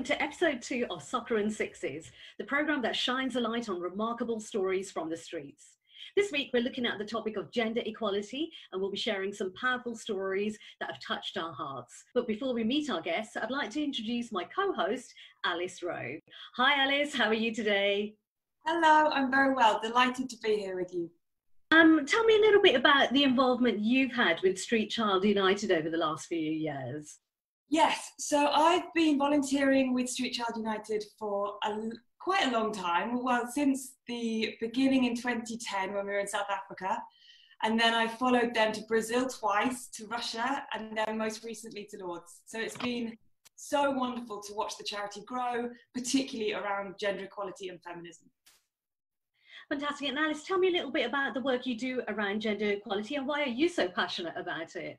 welcome to episode 2 of Soccer and Sixes, the programme that shines a light on remarkable stories from the streets. This week we're looking at the topic of gender equality, and we'll be sharing some powerful stories that have touched our hearts. But before we meet our guests, I'd like to introduce my co-host, Alice Wroe. Hi Alice, how are you today? Hello, I'm very well, delighted to be here with you. Tell me a little bit about the involvement you've had with Street Child United over the last few years. Yes, so I've been volunteering with Street Child United for quite a long time, well, since the beginning in 2010 when we were in South Africa, and then I followed them to Brazil twice, to Russia, and then most recently to Lourdes. So it's been so wonderful to watch the charity grow, particularly around gender equality and feminism. Fantastic. And Alice, tell me a little bit about the work you do around gender equality and why are you so passionate about it?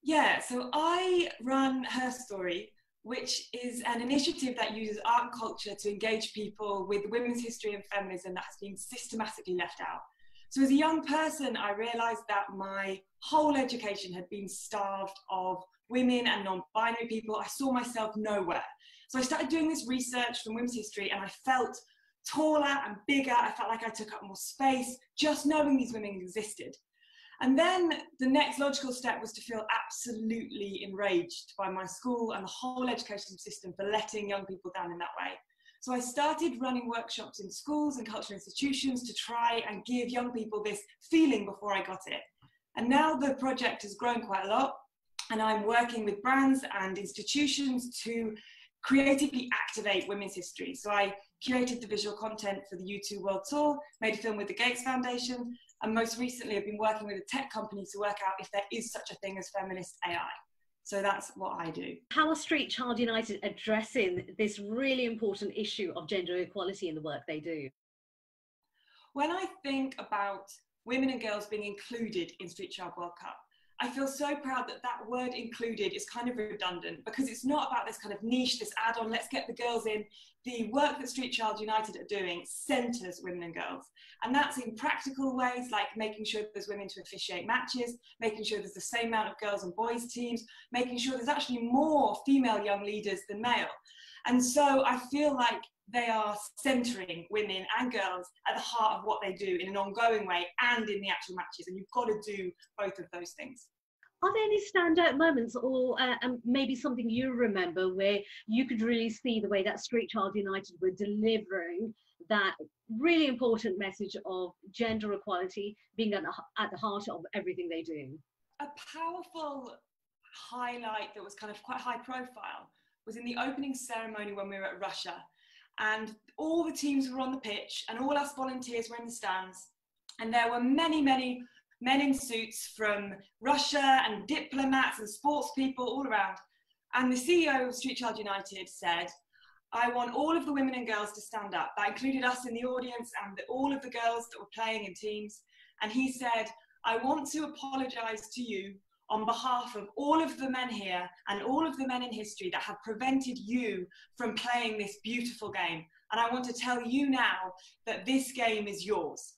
Yeah, so I run Herstory, which is an initiative that uses art and culture to engage people with women's history and feminism that has been systematically left out. So as a young person, I realised that my whole education had been starved of women and non-binary people. I saw myself nowhere. So I started doing this research from women's history and I felt taller and bigger. I felt like I took up more space just knowing these women existed. And then the next logical step was to feel absolutely enraged by my school and the whole education system for letting young people down in that way. So I started running workshops in schools and cultural institutions to try and give young people this feeling before I got it. And now the project has grown quite a lot, and I'm working with brands and institutions to creatively activate women's history. So I curated the visual content for the U2 World Tour, made a film with the Gates Foundation, and most recently I've been working with a tech company to work out if there is such a thing as feminist AI. So that's what I do. How are Street Child United addressing this really important issue of gender equality in the work they do? When I think about women and girls being included in Street Child World Cup, I feel so proud that that word included is kind of redundant because it's not about this kind of niche, this add-on, let's get the girls in. The work that Street Child United are doing centres women and girls. And that's in practical ways, like making sure there's women to officiate matches, making sure there's the same amount of girls and boys teams, making sure there's actually more female young leaders than male. And so I feel like they are centering women and girls at the heart of what they do in an ongoing way and in the actual matches. And you've got to do both of those things. Are there any standout moments or maybe something you remember where you could really see the way that Street Child United were delivering that really important message of gender equality being at the heart of everything they do? A powerful highlight that was kind of quite high profile was in the opening ceremony when we were at Russia. And all the teams were on the pitch and all us volunteers were in the stands. And there were many, many men in suits from Russia and diplomats and sports people all around. And the CEO of Street Child United said, I want all of the women and girls to stand up. That included us in the audience and all of the girls that were playing in teams. And he said, I want to apologise to you on behalf of all of the men here and all of the men in history that have prevented you from playing this beautiful game. And I want to tell you now that this game is yours.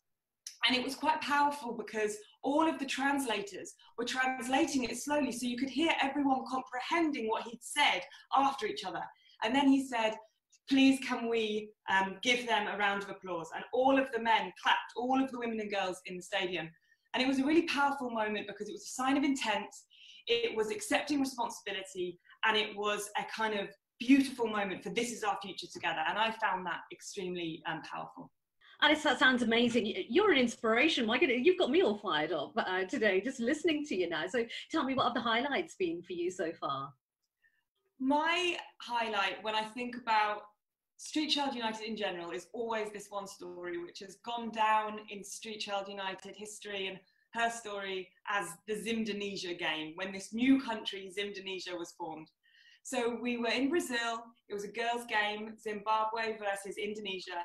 And it was quite powerful because all of the translators were translating it slowly so you could hear everyone comprehending what he'd said after each other. And then he said, please can we give them a round of applause? And all of the men clapped, all of the women and girls in the stadium. And it was a really powerful moment because it was a sign of intent, it was accepting responsibility, and it was a kind of beautiful moment for this is our future together. And I found that extremely powerful. Alice, that sounds amazing. You're an inspiration. My goodness, you've got me all fired up today, just listening to you now. So tell me, what have the highlights been for you so far? My highlight when I think about Street Child United in general is always this one story which has gone down in Street Child United history and Herstory as the Zimdonesia game, when this new country, Zimdonesia, was formed. So we were in Brazil, it was a girls' game, Zimbabwe versus Indonesia.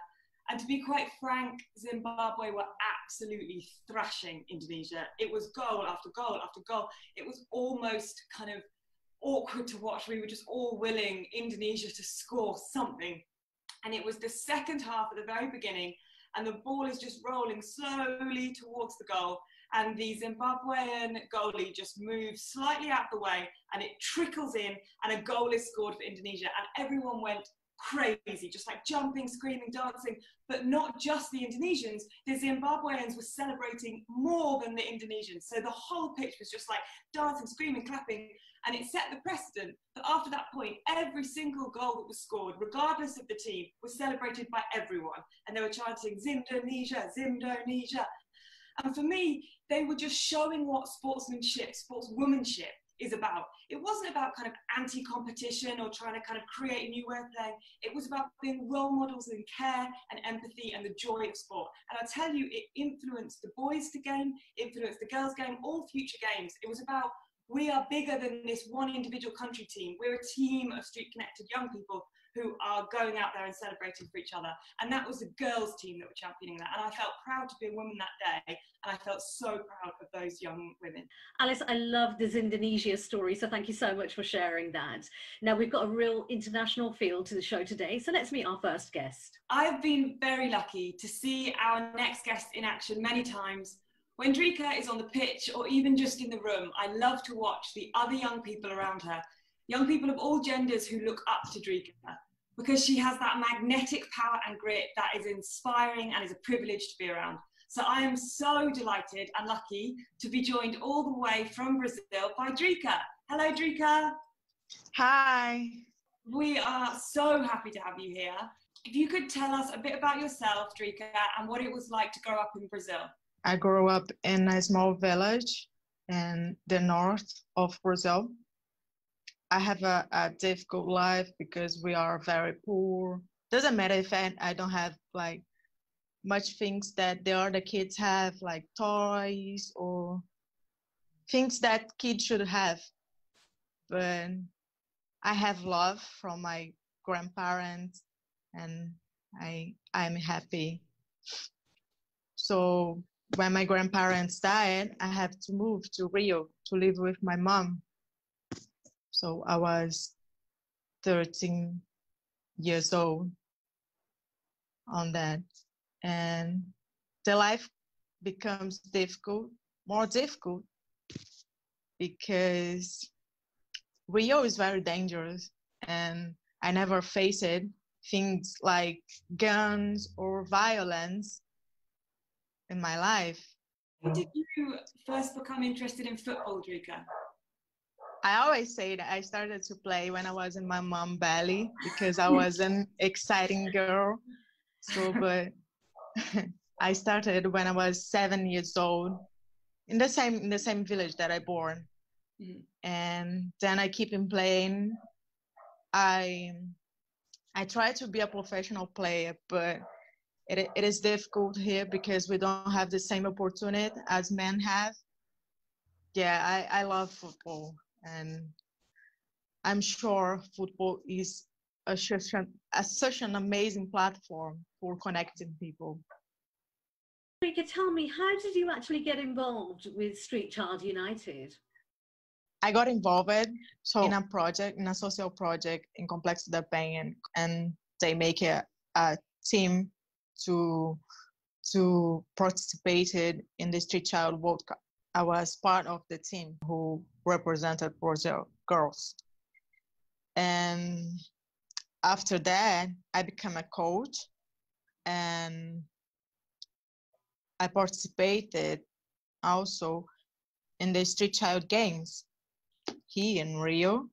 And to be quite frank, Zimbabwe were absolutely thrashing Indonesia. It was goal after goal after goal. It was almost kind of awkward to watch. We were just all willing Indonesia to score something. And it was the second half at the very beginning, and the ball is just rolling slowly towards the goal. and the Zimbabwean goalie just moves slightly out the way and it trickles in and a goal is scored for Indonesia, and everyone went crazy, just like jumping, screaming, dancing. But not just the Indonesians, the Zimbabweans were celebrating more than the Indonesians. So the whole pitch was just like dancing, screaming, clapping, and it set the precedent that after that point, every single goal that was scored, regardless of the team, was celebrated by everyone. And they were chanting, Zimdonesia, Zimdonesia. And for me, they were just showing what sportsmanship, sportswomanship is about. It wasn't about kind of anti-competition or trying to kind of create a new way of playing. It was about being role models in care and empathy and the joy of sport. And I tell you, it influenced the boys' game, influenced the girls' game, all future games. It was about, we are bigger than this one individual country team. We're a team of street-connected young people who are going out there and celebrating for each other. And that was the girls' team that were championing that. And I felt proud to be a woman that day. And I felt so proud of those young women. Alice, I love this Indonesia story, so thank you so much for sharing that. Now, we've got a real international feel to the show today, so let's meet our first guest. I've been very lucky to see our next guest in action many times. When Drika is on the pitch or even just in the room, I love to watch the other young people around her, young people of all genders who look up to Drika, because she has that magnetic power and grit that is inspiring and is a privilege to be around. So I am so delighted and lucky to be joined all the way from Brazil by Drika. Hello, Drika. Hi. We are so happy to have you here. If you could tell us a bit about yourself, Drika, and what it was like to grow up in Brazil. I grew up in a small village in the north of Brazil. I have a difficult life because we are very poor. Doesn't matter if I don't have like much things that the other kids have, like toys or things that kids should have. But I have love from my grandparents and I'm happy. So when my grandparents died, I had to move to Rio to live with my mom. So I was 13 years old on that. And the life becomes difficult, more difficult, because Rio is very dangerous and I never faced things like guns or violence in my life. When did you first become interested in football, Drika? I always say that I started to play when I was in my mom's belly because I was an exciting girl. So, but I started when I was 7 years old in the same village that I born. Mm-hmm. And then I keep on playing. I try to be a professional player, but it is difficult here because we don't have the same opportunity as men have. Yeah, I love football, and I'm sure football is such an amazing platform for connecting people. Drika, tell me, how did you actually get involved with Street Child United? I got involved in a social project in Complexo da Penha, and they make a team to participate in the Street Child World Cup. I was part of the team who represented Brazil girls. And after that, I became a coach and I participated also in the Street Child Games here in Rio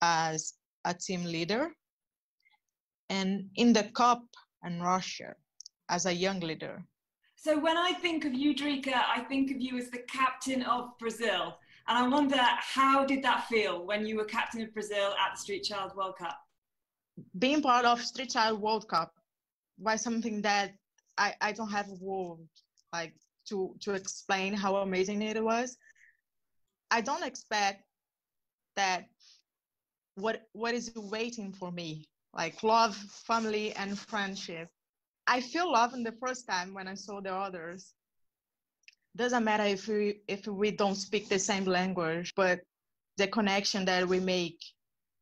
as a team leader, and in the Cup in Russia as a young leader. So when I think of you, Drika, I think of you as the captain of Brazil. And I wonder, how did that feel when you were captain of Brazil at the Street Child World Cup? Being part of Street Child World Cup was something that I don't have a word like to explain how amazing it was. I don't expect that what is waiting for me, like love, family, and friendship. I feel love in the first time when I saw the others. Doesn't matter if we don't speak the same language, but the connection that we make,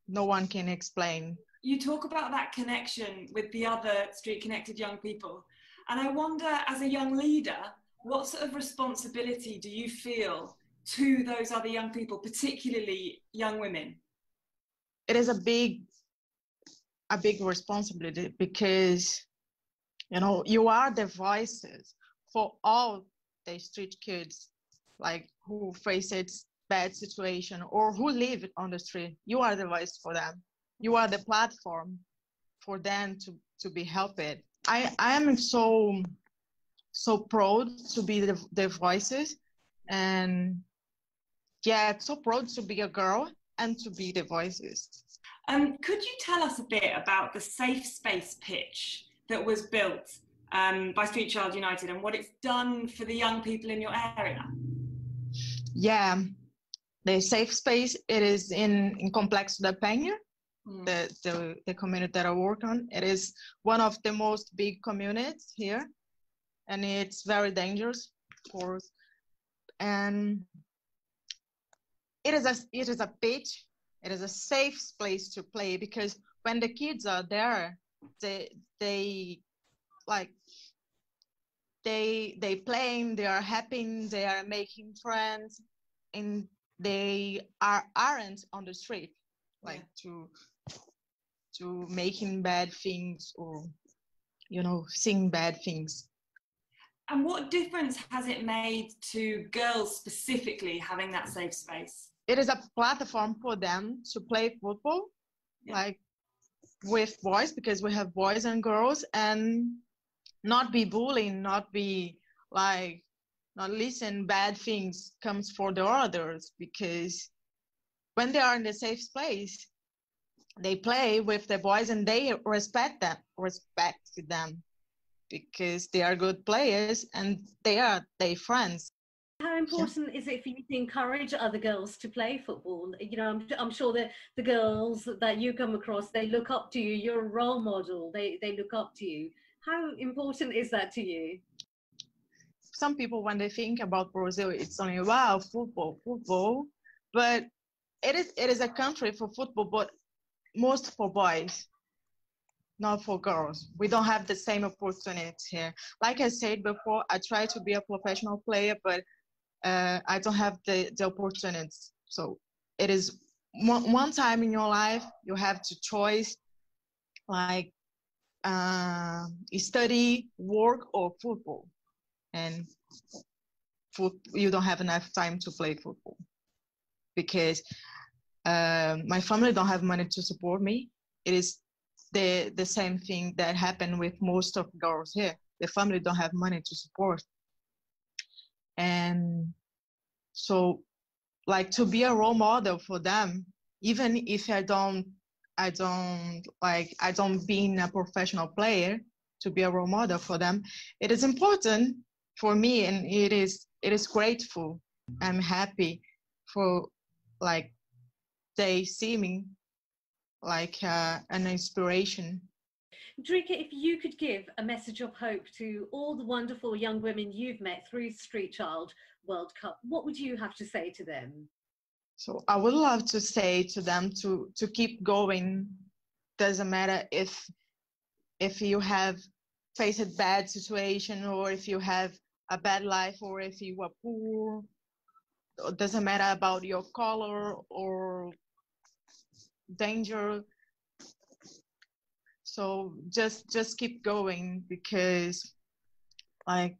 no one can explain. You talk about that connection with the other street connected young people. And I wonder, as a young leader, what sort of responsibility do you feel to those other young people, particularly young women? It is a big responsibility because, you know, you are the voices for all the street kids, like who faces bad situation or who live on the street. You are the voice for them. You are the platform for them to be helped. I am so proud to be the voices, and yeah, so proud to be a girl and to be the voices. Could you tell us a bit about the safe space pitch that was built by Street Child United and what it's done for the young people in your area? Yeah, the safe space, it is in Complexo da Penha, the community that I work on. It is one of the most big communities here, and it's very dangerous, of course. And it is a pitch. It is a safe place to play because when the kids are there, they playing, they are happy, they are making friends, and they aren't on the street, like to making bad things or, you know, seeing bad things. And what difference has it made to girls specifically having that safe space? It is a platform for them to play football, like with boys, because we have boys and girls, and not be bullying, not be like, not listen bad things comes for the others, because when they are in the safe place, they play with the boys and they respect them because they are good players and they are their friends. How important is it for you to encourage other girls to play football? You know, I'm sure that the girls that you come across, they look up to you. You're a role model. They look up to you. How important is that to you? Some people, when they think about Brazil, it's only, wow, football. But it is a country for football, but most for boys, not for girls. We don't have the same opportunities here. Like I said before, I try to be a professional player, but I don't have the opportunities. So it is one time in your life, you have to choose like study, work, or football. And you don't have enough time to play football because my family don't have money to support me. It is the same thing that happened with most of girls here. The family don't have money to support. And so, like, to be a role model for them, even if I don't being a professional player, to be a role model for them, it is important for me, and it is grateful. I'm happy for, like, they see me like an inspiration. Drika, if you could give a message of hope to all the wonderful young women you've met through Street Child World Cup, what would you have to say to them? So I would love to say to them to keep going. Doesn't matter if you have faced a bad situation, or if you have a bad life, or if you are poor. It doesn't matter about your color or danger. So just keep going, because like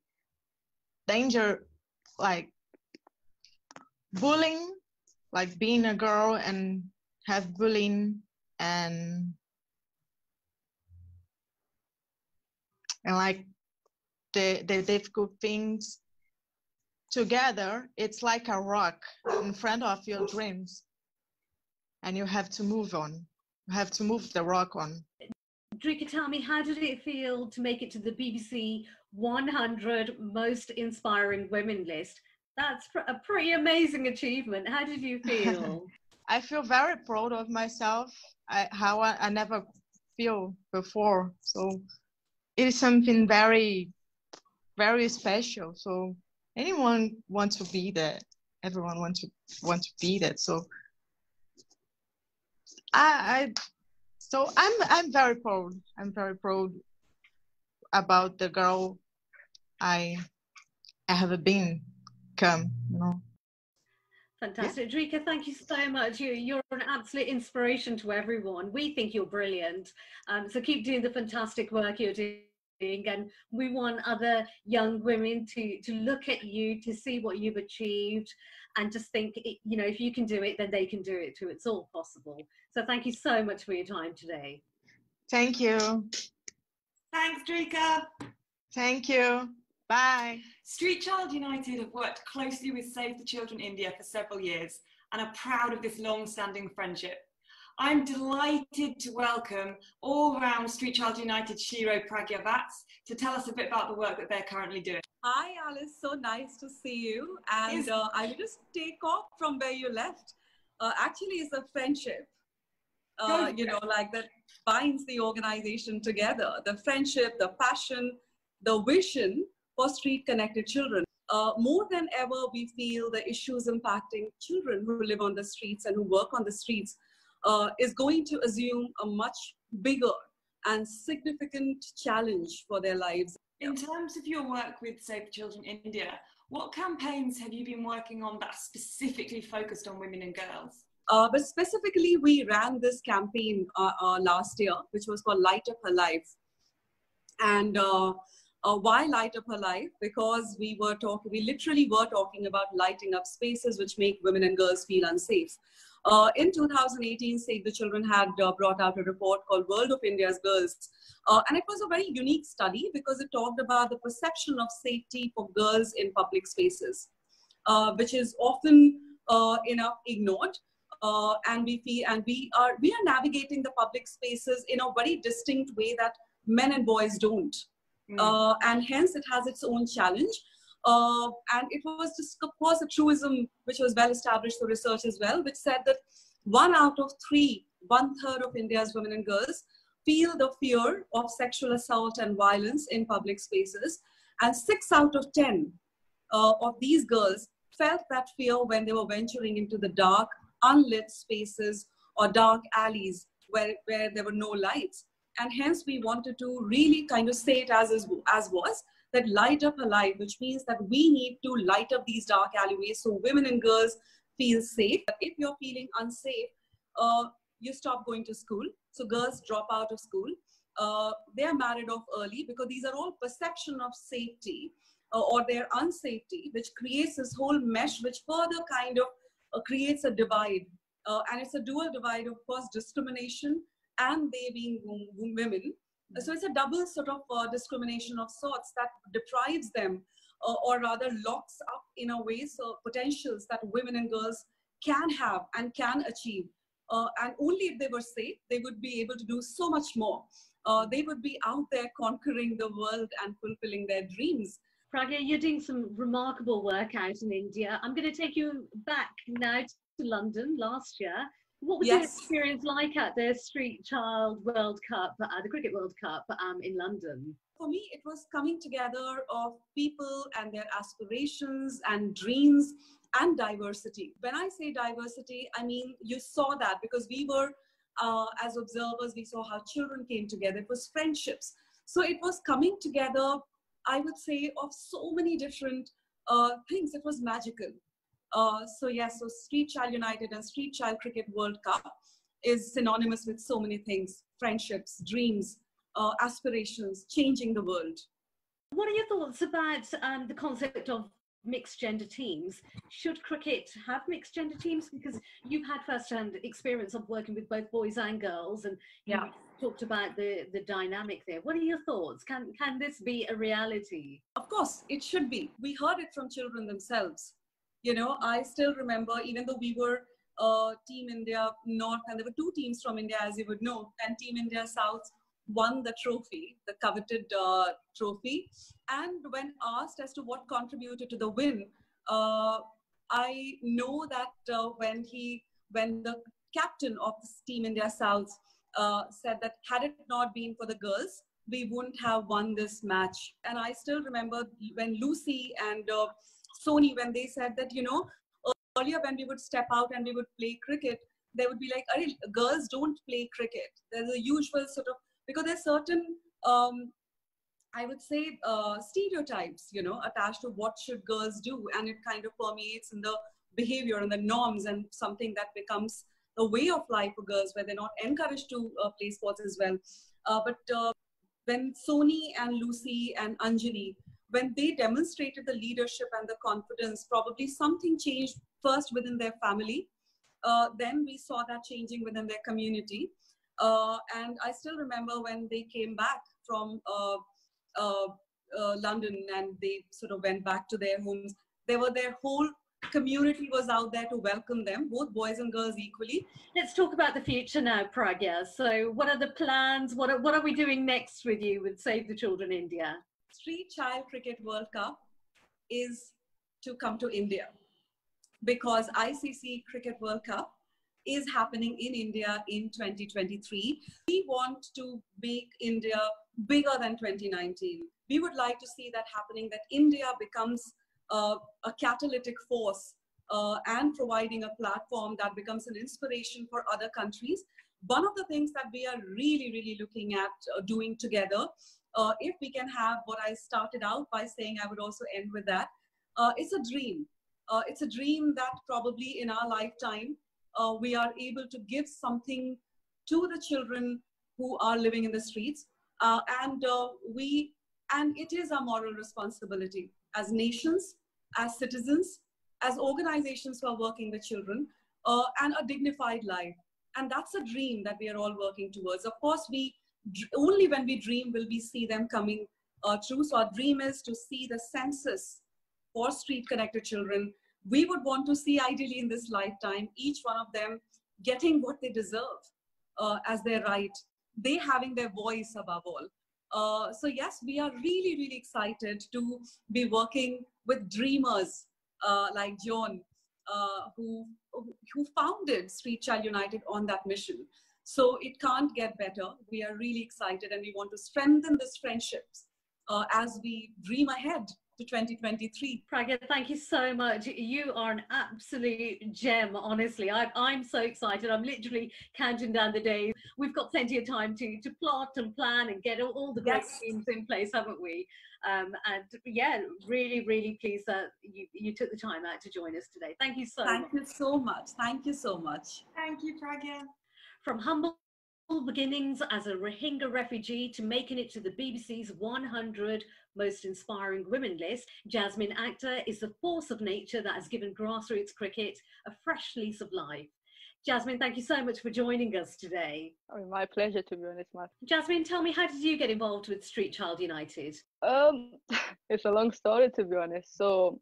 danger, like bullying, like being a girl and have bullying and like the difficult things together, it's like a rock in front of your dreams, and you have to move on. You have to move the rock on. Drika, tell me, how did it feel to make it to the BBC 100 Most Inspiring Women list? That's a pretty amazing achievement. How did you feel? I feel very proud of myself, how I never feel before. So it is something very, very special. So anyone wants to be that. Everyone wants to be that. So I'm very proud. I'm very proud about the girl I I have been come, you know. Fantastic. Drika, thank you so much. You're an absolute inspiration to everyone. We think you're brilliant. So keep doing the fantastic work you're doing. And we want other young women to look at you, to see what you've achieved, and just think, you know, if you can do it, then they can do it too. It's all possible. So thank you so much for your time today. Thank you. Thanks, Drika. Thank you. Bye. Street Child United have worked closely with Save the Children India for several years and are proud of this long-standing friendship. I'm delighted to welcome all-round Street Child United Shiro Pragya Vats to tell us a bit about the work that they're currently doing. Hi Alice, so nice to see you. And I will just take off from where you left. Actually, it's a friendship, you know, like that binds the organization together. The friendship, the passion, the vision for street connected children. More than ever, we feel the issues impacting children who live on the streets and who work on the streets is going to assume a much bigger and significant challenge for their lives. In terms of your work with Save the Children India, what campaigns have you been working on that are specifically focused on women and girls? But specifically, we ran this campaign last year, which was called Light Up Her Life. And why Light Up Her Life? Because we literally were talking about lighting up spaces which make women and girls feel unsafe. In 2018, Save the Children had brought out a report called World of India's Girls. And it was a very unique study because it talked about the perception of safety for girls in public spaces, which is often ignored. And we are navigating the public spaces in a very distinct way that men and boys don't. And hence it has its own challenge. And it was just, of course, a truism which was well established for research as well, which said that 1 out of 3, 1/3 of India's women and girls feel the fear of sexual assault and violence in public spaces. And 6 out of 10 of these girls felt that fear when they were venturing into the dark, unlit spaces or dark alleys where there were no lights. And hence we wanted to really kind of say it as was, that light up a life, which means that we need to light up these dark alleyways so women and girls feel safe. If you're feeling unsafe, you stop going to school. So girls drop out of school. They are married off early because these are all perception of safety or their unsafety, which creates this whole mesh, which further kind of creates a divide. And it's a dual divide, of course, discrimination and they being women. So it's a double sort of discrimination of sorts that deprives them or rather locks up in a way so potentials that women and girls can have and can achieve. And only if they were safe, they would be able to do so much more. They would be out there conquering the world and fulfilling their dreams. Pragya, you're doing some remarkable work out in India. I'm going to take you back now to London last year. What was your experience like at the Street Child World Cup, the Cricket World Cup in London? For me, it was coming together of people and their aspirations and dreams and diversity. When I say diversity, I mean, you saw that because we were, as observers, we saw how children came together. It was friendships. So it was coming together, I would say, of so many different things. It was magical. So Street Child United and Street Child Cricket World Cup is synonymous with so many things: friendships, dreams, aspirations, changing the world. What are your thoughts about the concept of mixed gender teams? Should cricket have mixed gender teams? Because you've had first-hand experience of working with both boys and girls, and you talked about the dynamic there. What are your thoughts? Can this be a reality? Of course, it should be. We heard it from children themselves. You know, I still remember, even though we were Team India North, and there were 2 teams from India, as you would know, and Team India South won the trophy, the coveted trophy. And when asked as to what contributed to the win, I know that when the captain of this Team India South said that had it not been for the girls, we wouldn't have won this match. And I still remember when Lucy and Sony, when they said that, you know, earlier when we would step out and we would play cricket, they would be like, girls don't play cricket. There's a usual sort of, because there's certain I would say, stereotypes, attached to what should girls do. And it kind of permeates in the behavior and the norms, and something that becomes a way of life for girls where they're not encouraged to play sports as well. But when Sony and Lucy and Anjali, when they demonstrated the leadership and the confidence, probably something changed first within their family. Then we saw that changing within their community. And I still remember when they came back from London, and they sort of went back to their homes. Their whole community was out there to welcome them, both boys and girls equally. Let's talk about the future now, Pragya. So what are the plans? What are we doing next with you with Save the Children India? Street Child Cricket World Cup is to come to India, because ICC Cricket World Cup is happening in India in 2023. We want to make India bigger than 2019. We would like to see that happening, that India becomes a catalytic force and providing a platform that becomes an inspiration for other countries. One of the things that we are really, really looking at doing together, if we can have what I started out by saying, I would also end with that. It's a dream. It's a dream that probably in our lifetime, we are able to give something to the children who are living in the streets. And it is our moral responsibility as nations, as citizens, as organizations who are working with children, and a dignified life. And that's a dream that we are all working towards. Of course, only when we dream will we see them coming true. So our dream is to see the census for street connected children. We would want to see, ideally in this lifetime, each one of them getting what they deserve as their right, they having their voice above all. So yes, we are really, really excited to be working with dreamers like John, who founded Street Child United on that mission. So it can't get better. We are really excited, and we want to strengthen these friendships as we dream ahead to 2023. Pragya, thank you so much. You are an absolute gem, honestly. I'm so excited. I'm literally counting down the days. We've got plenty of time to plot and plan and get all the great teams in place, haven't we? And yeah, really, really pleased that you took the time out to join us today. Thank you so much. Thank you so much. Thank you so much. Thank you, Pragya. From humble beginnings as a Rohingya refugee to making it to the BBC's 100 Most Inspiring Women list, Jasmine Akhtar is the force of nature that has given grassroots cricket a fresh lease of life. Jasmine, thank you so much for joining us today. Oh, my pleasure, to be honest, Matt. Jasmine, tell me, how did you get involved with Street Child United? It's a long story, to be honest. So,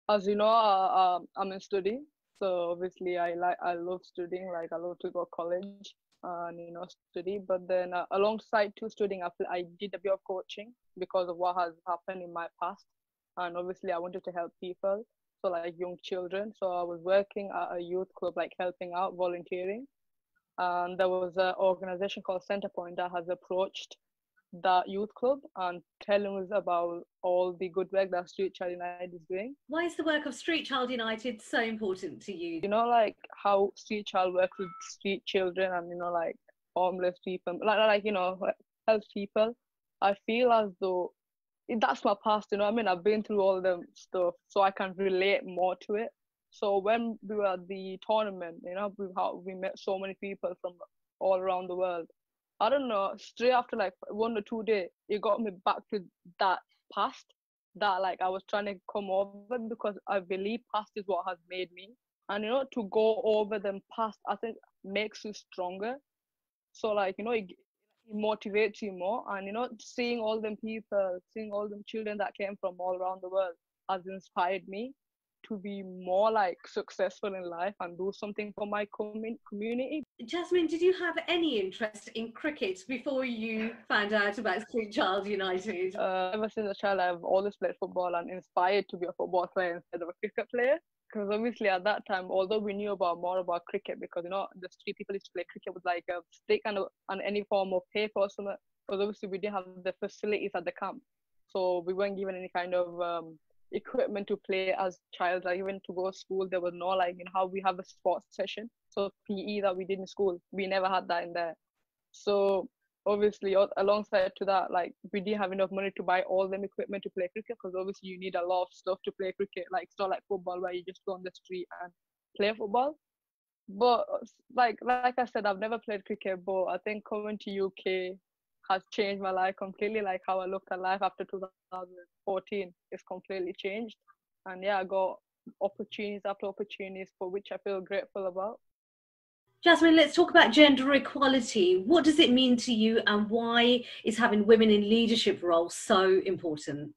as you know, I'm in study. So obviously, I love studying. Like, I love to go to college and study. But then, alongside to studying, I did a bit of coaching because of what has happened in my past. And obviously, I wanted to help people. So like young children. So I was working at a youth club, like helping out, volunteering. And there was an organization called Centerpoint that has approached that youth club and telling us about all the good work that Street Child United is doing. Why is the work of Street Child United so important to you? You know, like how Street Child works with street children and, like homeless people, like help people. I feel as though that's my past, I mean, I've been through all them stuff, so I can relate more to it. So when we were at the tournament, we met so many people from all around the world. I don't know, straight after like 1 or 2 days, it got me back to that past that like I was trying to come over, because I believe past is what has made me. And to go over them past, I think makes you stronger. So like, it motivates you more. And seeing all them people, seeing all them children that came from all around the world has inspired me to be more like successful in life and do something for my community. Jasmine, did you have any interest in cricket before you found out about Street Child United? Ever since a child, I've always played football and inspired to be a football player instead of a cricket player. Because obviously at that time, although we knew more about cricket, because the street people used to play cricket with like a stick and any form of paper or something, because obviously we didn't have the facilities at the camp, so we weren't given any kind of equipment to play as child. Like even to go to school, there was no like how we have a sports session. So PE that we did in school, we never had that in there. So obviously alongside to that, like we didn't have enough money to buy all them equipment to play cricket, because obviously you need a lot of stuff to play cricket. Like it's not like football where you just go on the street and play football. But like I said, I've never played cricket, but I think coming to UK has changed my life completely. Like how I looked at life after 2014 is completely changed. And yeah, I got opportunities after opportunities for which I feel grateful about. Jasmine, let's talk about gender equality. What does it mean to you, and why is having women in leadership roles so important?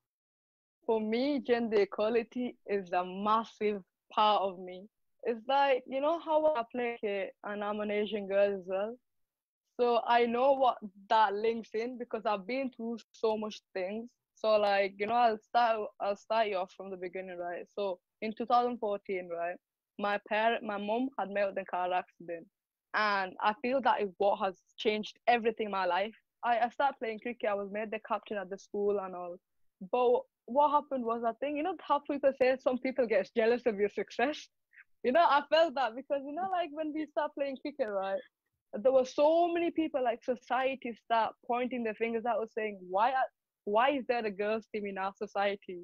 For me, gender equality is a massive part of me. It's like, you know how I play cricket and I'm an Asian girl as well. So I know what that links in, because I've been through so much things. So like, you know, I'll start you off from the beginning, right? So in 2014, right, my mom had met with a car accident. And I feel that is what has changed everything in my life. I started playing cricket, I was made the captain at the school and all. But what happened was, I think, you know how people say some people get jealous of your success? You know, I felt that because, you know, like when we start playing cricket, right, there were so many people, like society start pointing their fingers out and saying, why is there a girls team in our society?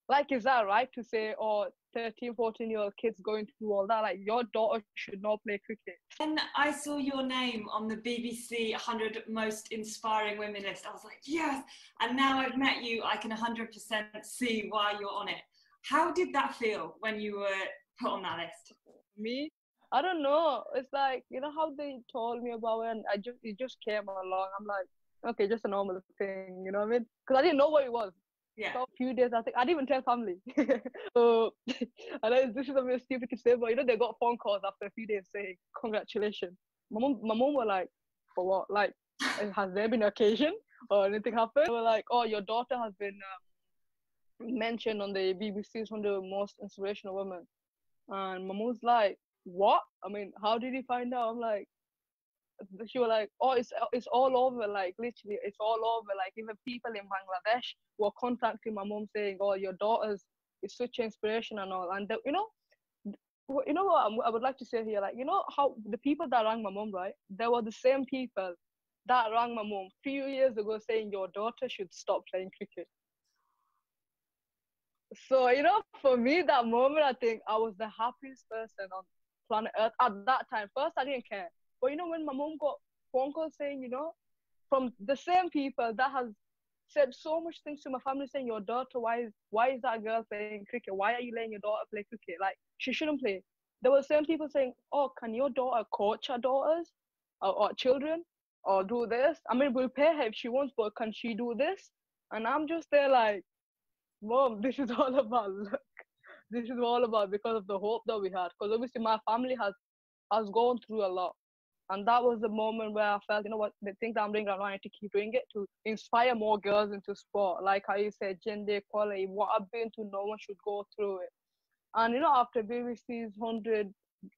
Like, is that right to say, oh, 13, 14-year-old kids going through all that? Like, your daughter should not play cricket. And I saw your name on the BBC 100 Most Inspiring Women list. I was like, yes. And now I've met you, I can 100% see why you're on it. How did that feel when you were put on that list? Me? I don't know. It's like, you know how they told me about it, and it just came along. I'm like, okay, just a normal thing, you know what I mean? Because I didn't know what it was. Yeah. So a few days, I think I didn't even tell family. So I know this is a bit stupid to say, but you know, they got phone calls after a few days saying congratulations. My mom were like, for what? Like, has there been an occasion or anything happened? They were like, oh, your daughter has been mentioned on the BBC's 100 Most Inspirational Women. And my mom's like, what? I mean, how did you find out? I'm like, she was like, oh, it's all over, like literally it's all over. Like even people in Bangladesh were contacting my mom saying, oh, your daughter's is such an inspiration and all. And you know what I would like to say here, like, you know how the people that rang my mom, right, they were the same people that rang my mom a few years ago saying your daughter should stop playing cricket. So, you know, for me, that moment, I think I was the happiest person on planet Earth at that time. First, I didn't care. But, you know, when my mom got phone calls saying, you know, from the same people that has said so much things to my family saying, your daughter, why is that girl playing cricket? Why are you letting your daughter play cricket? Like, she shouldn't play. There were some people saying, oh, can your daughter coach her daughters or children or do this? I mean, we'll pay her if she wants, but can she do this? And I'm just there like, Mom, this is all about luck. This is all about because of the hope that we had. Because obviously my family has gone through a lot. And that was the moment where I felt, you know what, the thing that I'm doing right now, I need to keep doing it to inspire more girls into sport. Like how you said, gender equality, what I've been through, no one should go through it. And, you know, after BBC's 100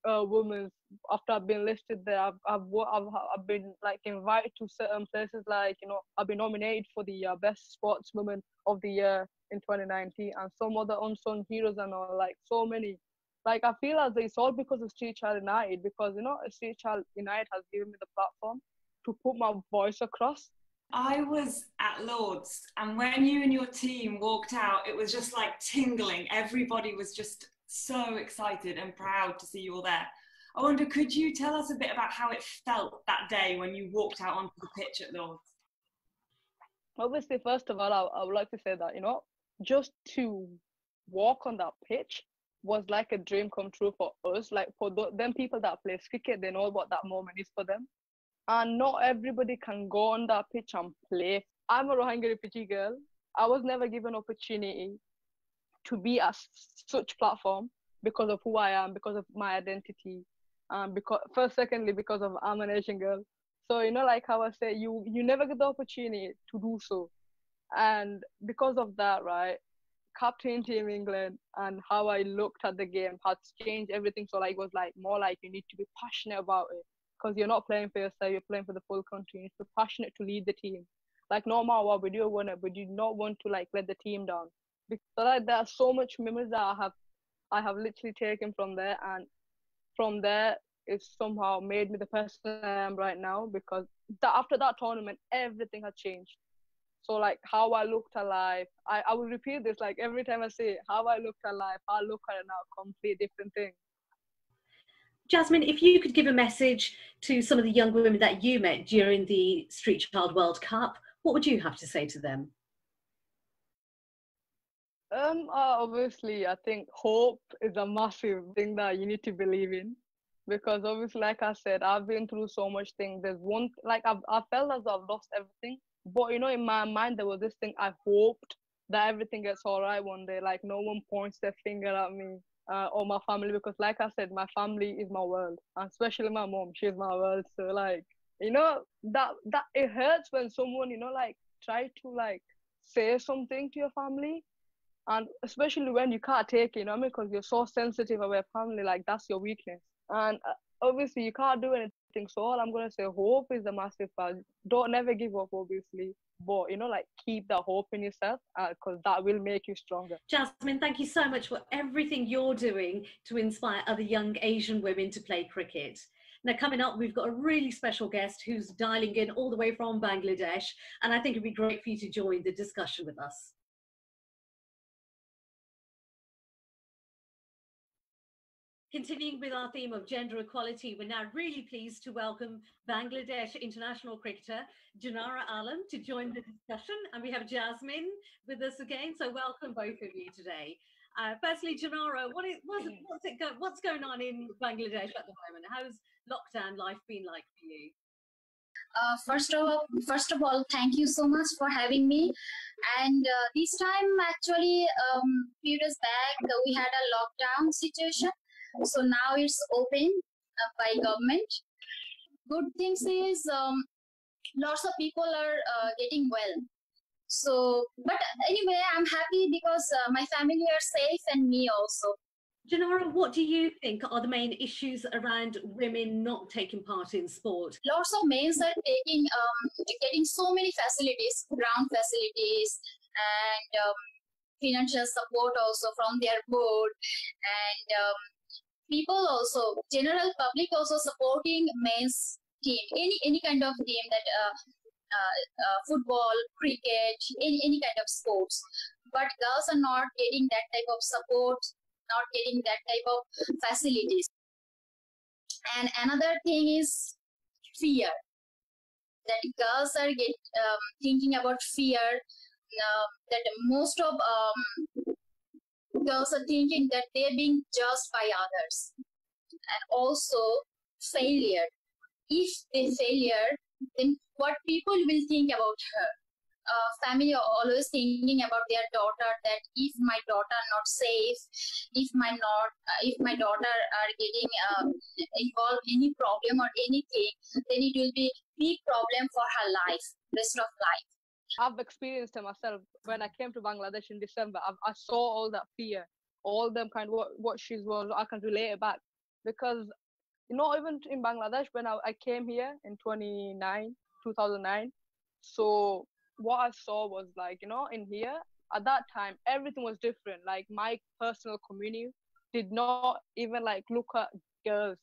women, after I've been listed there, I've been like invited to certain places, like, you know, I've been nominated for the best sportswoman of the year in 2019, and some other unsung heroes and all, like so many. Like I feel as it's all because of Street Child United, because, you know, Street Child United has given me the platform to put my voice across. I was at Lord's, and when you and your team walked out, it was just like tingling. Everybody was just so excited and proud to see you all there. I wonder, could you tell us a bit about how it felt that day when you walked out onto the pitch at Lord's? Obviously, first of all, I would like to say that, you know, just to walk on that pitch was like a dream come true for us. Like for them people that play cricket, they know what that moment is for them. And not everybody can go on that pitch and play. I'm a Rohingya refugee girl. I was never given opportunity to be at such platform because of who I am, because of my identity, secondly, because of I'm an Asian girl. So, you know, like how I say, you never get the opportunity to do so. And because of that, right, captain Team England and how I looked at the game had changed everything. So like it was like more like you need to be passionate about it, because you're not playing for yourself, you're playing for the full country. You need to be passionate to lead the team. Like no matter what, we do want it, but you not want to like let the team down. Because like there are so much memories that I have literally taken from there, and from there it's somehow made me the person I am right now, because after that tournament, everything had changed. So like how I looked at life, I will repeat this like every time I say it, how I looked at life, I look at it now, complete different thing. Jasmine, if you could give a message to some of the young women that you met during the Street Child World Cup, what would you have to say to them? Obviously, I think hope is a massive thing that you need to believe in, because obviously, like I said, I've been through so much things. There's one, like I felt as though I've lost everything, but you know, in my mind there was this thing. I hoped that everything gets all right one day. Like no one points their finger at me or my family, because like I said, my family is my world, and especially my mom. She's my world. So like, you know, that it hurts when someone, you know, like try to like say something to your family. And especially when you can't take it, you know what I mean? Because you're so sensitive about family, like that's your weakness. And obviously you can't do anything. So all I'm going to say, hope is the massive part. Don't never give up, obviously. But, you know, like keep that hope in yourself, because that will make you stronger. Jasmine, thank you so much for everything you're doing to inspire other young Asian women to play cricket. Now, coming up, we've got a really special guest who's dialing in all the way from Bangladesh. And I think it'd be great for you to join the discussion with us. Continuing with our theme of gender equality, we're now really pleased to welcome Bangladesh international cricketer Janara Alam to join the discussion. And we have Jasmine with us again. So welcome both of you today. Firstly, Janara, what's going on in Bangladesh at the moment? How's lockdown life been like for you? First of all, thank you so much for having me. And this time, actually, few days back, we had a lockdown situation. So now it's open by government. Good things is lots of people are getting well. So, but anyway, I'm happy because my family are safe and me also. Janara, what do you think are the main issues around women not taking part in sport? Lots of men are getting so many facilities, ground facilities, and financial support also from their board, and people also, general public also supporting men's team, any kind of team, that football, cricket, any kind of sports. But girls are not getting that type of support, not getting that type of facilities. And another thing is fear, that girls are thinking about fear, that most of girls are thinking that they're being judged by others, and also failure. If they failure, then what people will think about her. Family are always thinking about their daughter, that if my daughter not safe, if my daughter are getting involved in any problem or anything, then it will be big problem for her life, rest of life. I've experienced it myself when I came to Bangladesh in December. I saw all that fear, all them kind of what she was. I can relate it back, because you know, even in Bangladesh when I came here in 2009. So what I saw was like, you know, in here at that time everything was different. Like my personal community did not even like look at girls,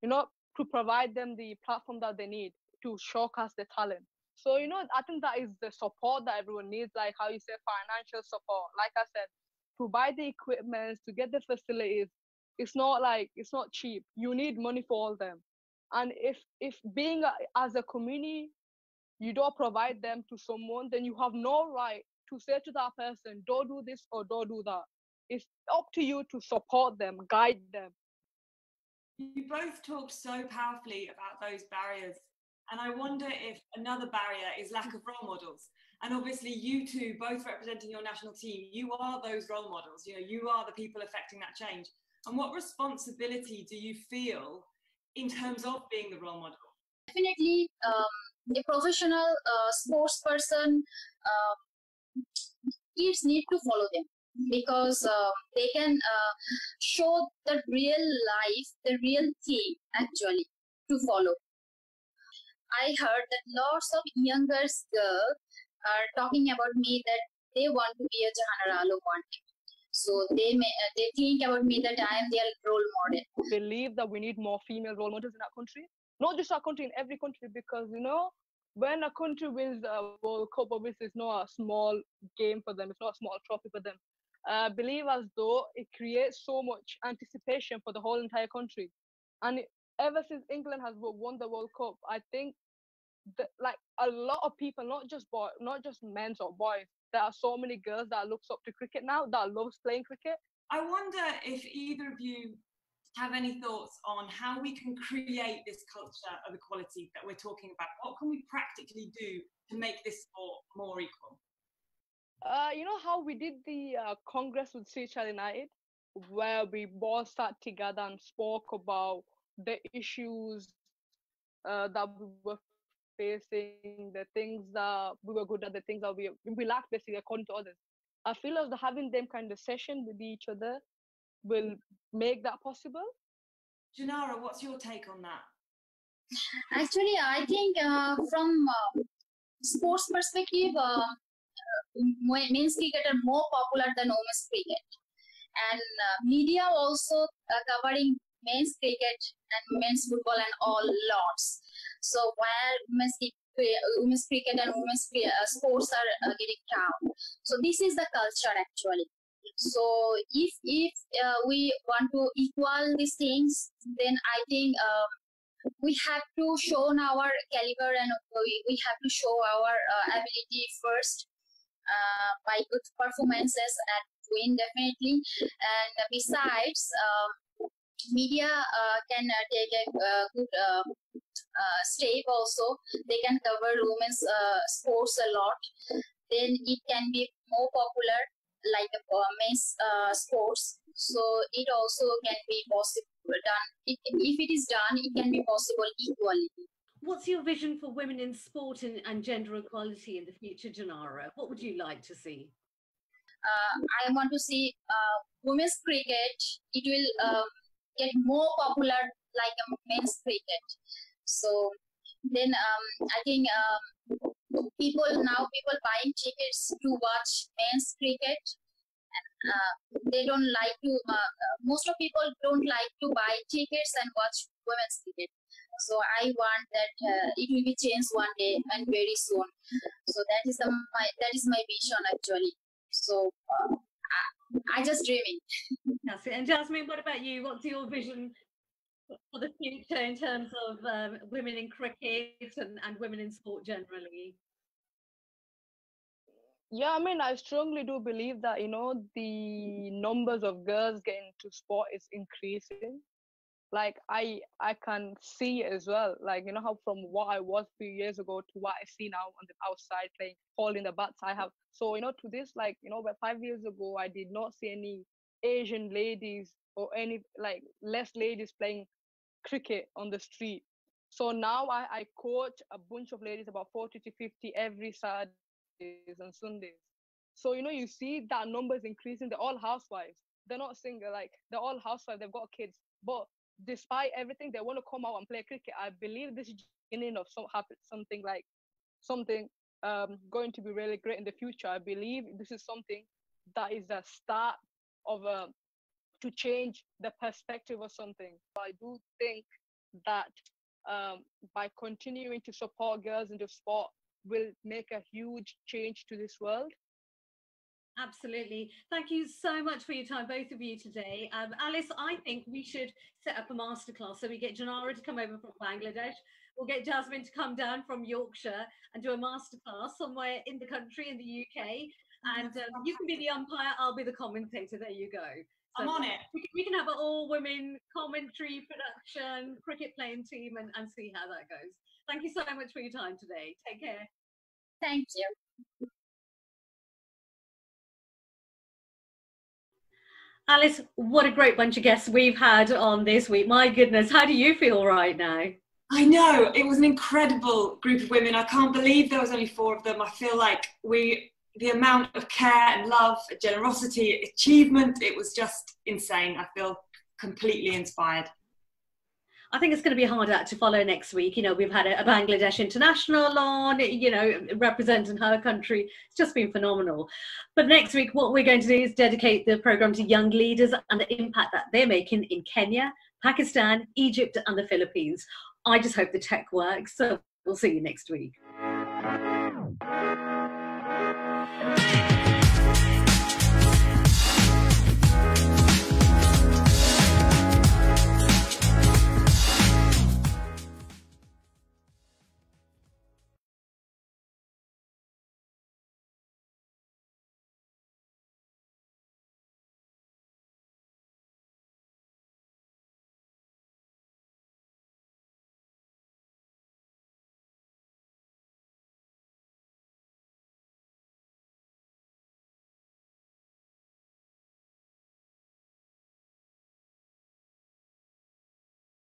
you know, to provide them the platform that they need to showcase their talent. So, you know, I think that is the support that everyone needs, like how you say financial support. Like I said, to buy the equipment, to get the facilities, it's not cheap. You need money for all them. And if being as a community, you don't provide them to someone, then you have no right to say to that person, don't do this or don't do that. It's up to you to support them, guide them. You both talked so powerfully about those barriers. And I wonder if another barrier is lack of role models. And obviously you two, both representing your national team, you are those role models. You know, you are the people affecting that change. And what responsibility do you feel in terms of being the role model? Definitely, a professional sports person, kids need to follow them, because they can show the real life, the real thing actually to follow. I heard that lots of younger girls are talking about me that they want to be a Janara Alam one day. So they think about me that I am their role model. Believe that we need more female role models in our country. not just our country, in every country, because you know, when a country wins the World Cup, obviously it's not a small game for them, it's not a small trophy for them. I believe as though it creates so much anticipation for the whole entire country. And ever since England has won the World Cup, I think that, like, a lot of people, not just men or boys, there are so many girls that looks up to cricket now, that loves playing cricket. I wonder if either of you have any thoughts on how we can create this culture of equality that we're talking about. What can we practically do to make this sport more equal? You know how we did the Congress with Seychelles United, where we all sat together and spoke about the issues that we were facing, the things that we were good at, the things that we lacked, basically, according to others. I feel as though having them kind of session with each other will make that possible. Janara, what's your take on that? Actually, I think from sports perspective, men's cricket are more popular than women's cricket, and media also covering men's cricket and men's football and all lots. So while women's cricket and women's sports are getting down, so this is the culture actually. So if we want to equal these things, then I think we have to show our caliber, and we have to show our ability first by good performances and win definitely. And besides, media can take a good step also. They can cover women's sports a lot. Then it can be more popular like men's sports. So it also can be possible done. If it is done, it can be possible equally. What's your vision for women in sport and gender equality in the future, Janara? What would you like to see? I want to see women's cricket. It will get more popular like men's cricket. So then I think people buying tickets to watch men's cricket. They don't like to. Most of people don't like to buy tickets and watch women's cricket. So I want that it will be changed one day and very soon. So that is my vision actually. So I just dreaming. That's it. And Jasmine, what about you? What's your vision for the future in terms of women in cricket and women in sport generally? Yeah, I mean, I strongly do believe that, you know, the numbers of girls getting into sport is increasing. Like, I can see it as well. Like, you know, how from what I was a few years ago to what I see now on the outside playing, holding the bats I have. So, you know, to this, like, you know, about 5 years ago, I did not see any Asian ladies or any, like, less ladies playing cricket on the street. So now I coach a bunch of ladies, about 40 to 50 every Saturday and Sundays. So, you know, you see that number is increasing. They're all housewives. They're not single, like, they're all housewives. They've got kids. But despite everything, they want to come out and play cricket. I believe this is beginning of something going to be really great in the future. I believe this is something that is the start of to change the perspective or something. I do think that by continuing to support girls into sport will make a huge change to this world. Absolutely. Thank you so much for your time, both of you today. Alice, I think we should set up a masterclass. So we get Janara to come over from Bangladesh. We'll get Jasmine to come down from Yorkshire and do a masterclass somewhere in the country, in the UK. And you can be the umpire, I'll be the commentator. There you go. So I'm on it. We can have an all-women commentary, production, cricket playing team and see how that goes. Thank you so much for your time today. Take care. Thank you. Alice, what a great bunch of guests we've had on this week. My goodness, how do you feel right now? I know, it was an incredible group of women. I can't believe there was only 4 of them. I feel like the amount of care and love, generosity, achievement, it was just insane. I feel completely inspired. I think it's going to be hard to follow next week. You know, we've had a Bangladesh international on, you know, representing her country. It's just been phenomenal. But next week, what we're going to do is dedicate the program to young leaders and the impact that they're making in Kenya, Pakistan, Egypt, and the Philippines. I just hope the tech works. So we'll see you next week.